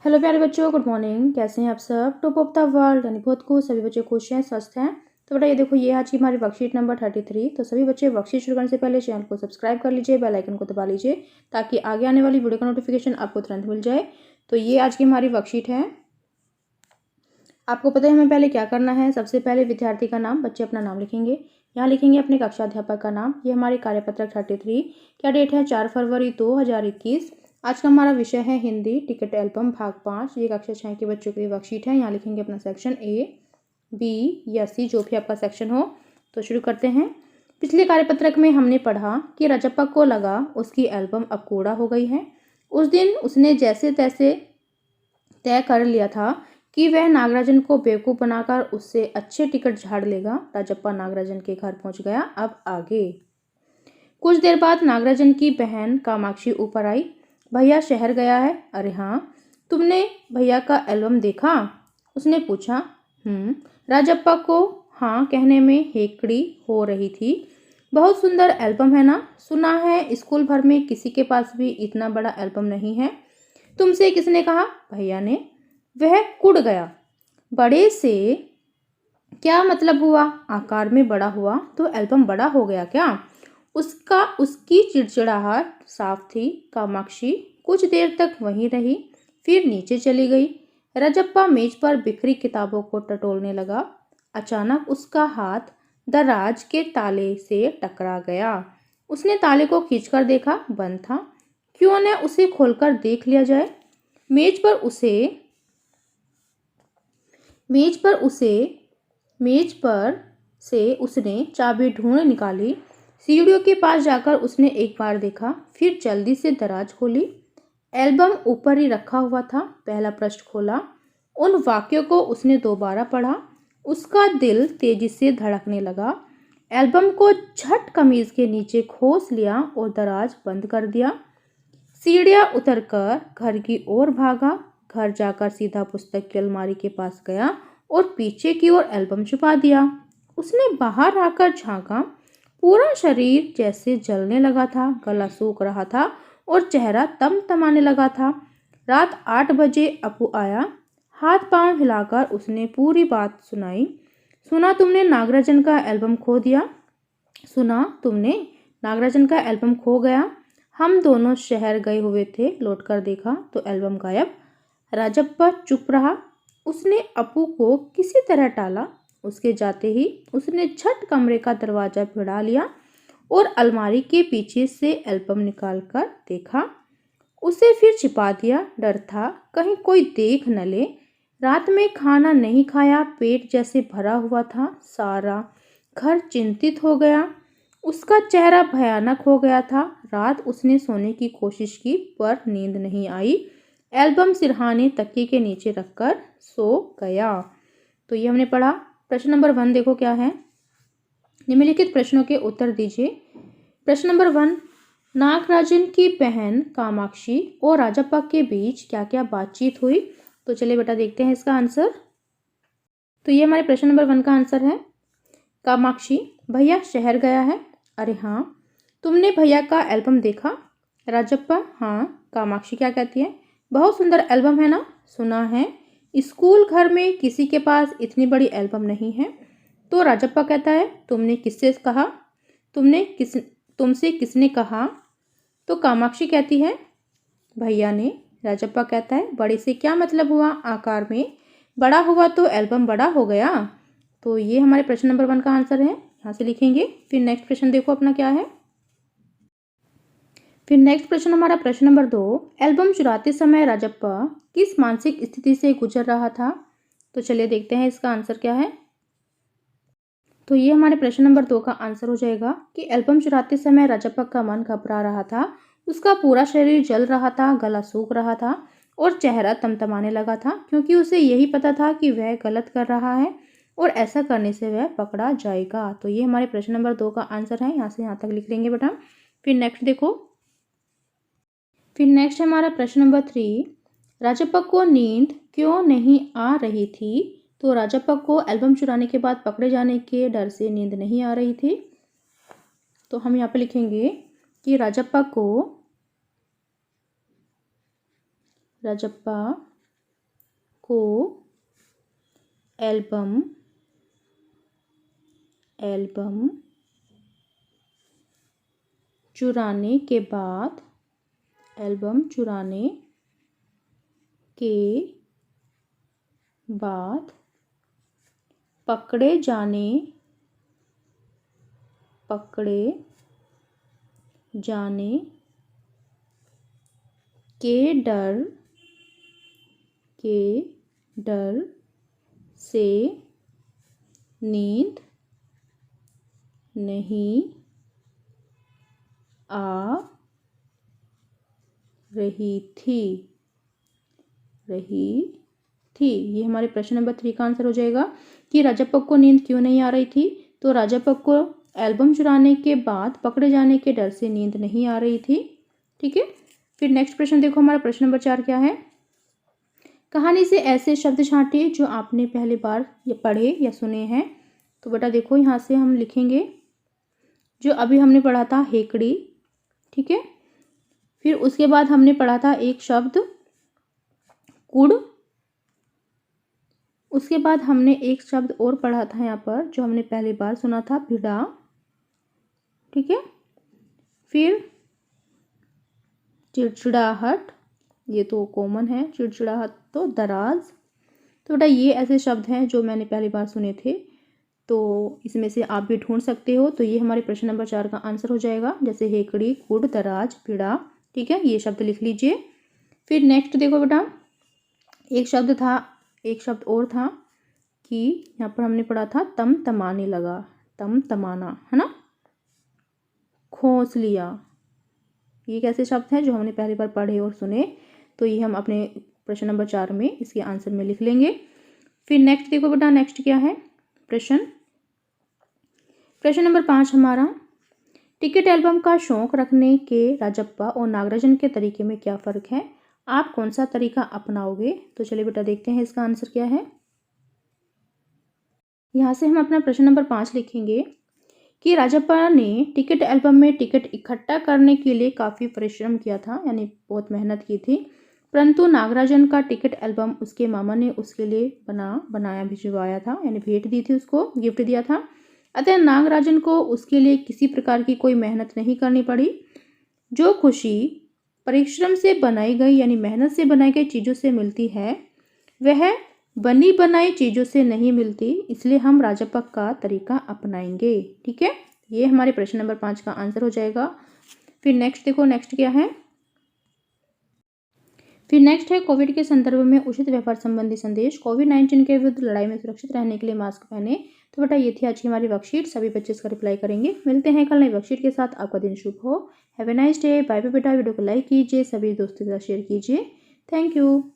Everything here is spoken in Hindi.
हेलो प्यारे बच्चों, गुड मॉर्निंग। कैसे हैं आप सब? टॉप ऑफ द वर्ल्ड यानी बहुत खुश, सभी बच्चे खुश हैं, स्वस्थ हैं। तो बेटा ये देखो, ये आज की हमारी वर्कशीट नंबर 33। तो सभी बच्चे वर्कशीट शुरू करने से पहले चैनल को सब्सक्राइब कर लीजिए, बेल आइकन को दबा लीजिए ताकि आगे आने वाली वीडियो का नोटिफिकेशन आपको तुरंत मिल जाए। तो ये आज की हमारी वर्कशीट है। आपको पता है हमें पहले क्या करना है। सबसे पहले विद्यार्थी का नाम, बच्चे अपना नाम लिखेंगे। यहाँ लिखेंगे अपने कक्षा अध्यापक का नाम। ये हमारे कार्यपत्रक 33। क्या डेट है? 4 फरवरी 2021। आज का हमारा विषय है हिंदी, टिकट एल्बम भाग 5। ये कक्षा 6 के बच्चों के लिए वर्कशीट है। यहाँ लिखेंगे अपना सेक्शन ए, बी या सी, जो भी आपका सेक्शन हो। तो शुरू करते हैं। पिछले कार्यपत्रक में हमने पढ़ा कि रजप्पा को लगा उसकी एल्बम अब कूड़ा हो गई है। उस दिन उसने जैसे तैसे तय कर लिया था कि वह नागराजन को बेवकूफ़ बनाकर उससे अच्छे टिकट झाड़ लेगा। राजप्पा नागराजन के घर पहुंच गया। अब आगे। कुछ देर बाद नागराजन की बहन कामाक्षी ऊपर आई। भैया शहर गया है। अरे हाँ, तुमने भैया का एल्बम देखा? उसने पूछा। राजप्पा को हाँ कहने में हेकड़ी हो रही थी। बहुत सुंदर एल्बम है ना? सुना है स्कूल भर में किसी के पास भी इतना बड़ा एल्बम नहीं है। तुमसे किसने कहा? भैया ने। वह कुड़ गया। बड़े से क्या मतलब हुआ? आकार में बड़ा हुआ तो एल्बम बड़ा हो गया क्या? उसकी चिड़चिड़ाहट साफ थी। कामाक्षी कुछ देर तक वहीं रही, फिर नीचे चली गई। रजप्पा मेज पर बिखरी किताबों को टटोलने लगा। अचानक उसका हाथ दराज के ताले से टकरा गया। उसने ताले को खींचकर देखा, बंद था। क्यों न उसे खोलकर देख लिया जाए। मेज पर से उसने चाबी ढूंढ निकाली। सीढ़ियों के पास जाकर उसने एक बार देखा, फिर जल्दी से दराज खोली। एल्बम ऊपर ही रखा हुआ था। पहला पृष्ठ खोला। उन वाक्यों को उसने दोबारा पढ़ा। उसका दिल तेजी से धड़कने लगा। एल्बम को झट कमीज के नीचे खोस लिया और दराज बंद कर दिया। सीढ़ियाँ उतरकर घर की ओर भागा। घर जाकर सीधा पुस्तक की अलमारी के पास गया और पीछे की ओर एल्बम छुपा दिया। उसने बाहर आकर झांका। पूरा शरीर जैसे जलने लगा था, गला सूख रहा था और चेहरा तमतमाने लगा था। रात 8 बजे अपू आया। हाथ पांव हिलाकर उसने पूरी बात सुनाई। सुना तुमने नागराजन का एल्बम खो दिया? सुना तुमने नागराजन का एल्बम खो गया? हम दोनों शहर गए हुए थे, लौटकर देखा तो एल्बम गायब। राजप्पा चुप रहा। उसने अपू को किसी तरह टाला। उसके जाते ही उसने झट कमरे का दरवाजा भिड़ा लिया और अलमारी के पीछे से एल्बम निकालकर देखा। उसे फिर छिपा दिया। डर था कहीं कोई देख न ले। रात में खाना नहीं खाया, पेट जैसे भरा हुआ था। सारा घर चिंतित हो गया। उसका चेहरा भयानक हो गया था। रात उसने सोने की कोशिश की पर नींद नहीं आई। एल्बम सिरहाने तकिए के नीचे रखकर सो गया। तो ये हमने पढ़ा। प्रश्न नंबर 1 देखो क्या है। निम्नलिखित प्रश्नों के उत्तर दीजिए। प्रश्न नंबर 1, नागराजन की बहन कामाक्षी और राजप्पा के बीच क्या क्या बातचीत हुई? तो चलिए बेटा देखते हैं इसका आंसर। तो ये हमारे प्रश्न नंबर 1 का आंसर है। कामाक्षी, भैया शहर गया है। अरे हाँ, तुमने भैया का एल्बम देखा? राजप्पा, हाँ। कामाक्षी क्या कहती है? बहुत सुंदर एल्बम है ना? सुना है स्कूल घर में किसी के पास इतनी बड़ी एल्बम नहीं है। तो राजप्पा कहता है, तुमने किससे कहा? तुमसे किसने कहा? तो कामाक्षी कहती है, भैया ने। राजप्पा कहता है, बड़े से क्या मतलब हुआ? आकार में बड़ा हुआ तो एल्बम बड़ा हो गया। तो ये हमारे प्रश्न नंबर 1 का आंसर है। यहाँ से लिखेंगे। फिर नेक्स्ट प्रश्न देखो अपना क्या है। फिर नेक्स्ट प्रश्न हमारा प्रश्न नंबर 2, एल्बम चुराते समय राजप्पा किस मानसिक स्थिति से गुजर रहा था? तो चलिए देखते हैं इसका आंसर क्या है। तो ये हमारे प्रश्न नंबर 2 का आंसर हो जाएगा कि एल्बम चुराते समय राजप्पा का मन घबरा रहा था। उसका पूरा शरीर जल रहा था, गला सूख रहा था और चेहरा तमतमाने लगा था, क्योंकि उसे यही पता था कि वह गलत कर रहा है और ऐसा करने से वह पकड़ा जाएगा। तो ये हमारे प्रश्न नंबर 2 का आंसर है। यहाँ से यहाँ तक लिख लेंगे बेटा। फिर नेक्स्ट देखो। फिर नेक्स्ट है हमारा प्रश्न नंबर 3, राजप्पा को नींद क्यों नहीं आ रही थी? तो राजप्पा को एल्बम चुराने के बाद पकड़े जाने के डर से नींद नहीं आ रही थी। तो हम यहाँ पे लिखेंगे कि राजप्पा को एल्बम चुराने के बाद पकड़े जाने के डर से नींद नहीं आ रही थी। ये हमारे प्रश्न नंबर 3 का आंसर हो जाएगा कि राजप्पा को नींद क्यों नहीं आ रही थी। तो राजप्पा को एल्बम चुराने के बाद पकड़े जाने के डर से नींद नहीं आ रही थी। ठीक है, फिर नेक्स्ट प्रश्न देखो, हमारा प्रश्न नंबर 4 क्या है। कहानी से ऐसे शब्द छांटिए जो आपने पहली बार या पढ़े या सुने हैं। तो बेटा देखो, यहाँ से हम लिखेंगे जो अभी हमने पढ़ा था हेकड़ी। ठीक है, फिर उसके बाद हमने पढ़ा था एक शब्द कुड़। उसके बाद हमने एक शब्द और पढ़ा था यहाँ पर जो हमने पहली बार सुना था, भिड़ा। ठीक है, फिर चिड़चिड़ाहट, ये तो कॉमन है, चिड़चिड़ाहट तो दराज। तो बेटा ये ऐसे शब्द हैं जो मैंने पहली बार सुने थे, तो इसमें से आप भी ढूंढ सकते हो। तो ये हमारे प्रश्न नंबर 4 का आंसर हो जाएगा, जैसे हेकड़ी, कुड़, दराज, भिड़ा। ठीक है, ये शब्द लिख लीजिए। फिर नेक्स्ट देखो बेटा, एक शब्द और था कि यहाँ पर हमने पढ़ा था तम तमाने लगा, तम तमाना, है ना, खोस लिया। ये कैसे शब्द हैं जो हमने पहली बार पढ़े और सुने। तो ये हम अपने प्रश्न नंबर 4 में इसके आंसर में लिख लेंगे। फिर नेक्स्ट देखो बेटा, नेक्स्ट क्या है प्रश्न नंबर 5 हमारा, टिकट एल्बम का शौक रखने के राजप्पा और नागराजन के तरीके में क्या फ़र्क है। आप कौन सा तरीका अपनाओगे। तो चलिए बेटा देखते हैं इसका आंसर क्या है। यहाँ से हम अपना प्रश्न नंबर 5 लिखेंगे कि राजप्पा ने टिकट एल्बम में टिकट इकट्ठा करने के लिए काफ़ी परिश्रम किया था, यानी बहुत मेहनत की थी, परंतु नागराजन का टिकट एल्बम उसके मामा ने उसके लिए बनाया भिजवाया था, यानी भेंट दी थी, उसको गिफ्ट दिया था। अतः नागराजन को उसके लिए किसी प्रकार की कोई मेहनत नहीं करनी पड़ी। जो खुशी परिश्रम से बनाई गई यानी मेहनत से बनाई गई चीज़ों से मिलती है वह बनी बनाई चीज़ों से नहीं मिलती, इसलिए हम राजप्पा का तरीका अपनाएंगे। ठीक है, ये हमारे प्रश्न नंबर 5 का आंसर हो जाएगा। फिर नेक्स्ट देखो, नेक्स्ट क्या है। फिर नेक्स्ट है कोविड के संदर्भ में उचित व्यवहार संबंधी संदेश। कोविड-19 के विरुद्ध लड़ाई में सुरक्षित रहने के लिए मास्क पहने। तो बेटा ये थी आज की हमारी वर्कशीट, सभी बच्चे इसका रिप्लाई करेंगे। मिलते हैं कल नई वर्कशीट के साथ, आपका दिन शुभ हो। Have a nice day, bye bye बेटा। वीडियो को लाइक कीजिए, सभी दोस्तों के साथ शेयर कीजिए। Thank you.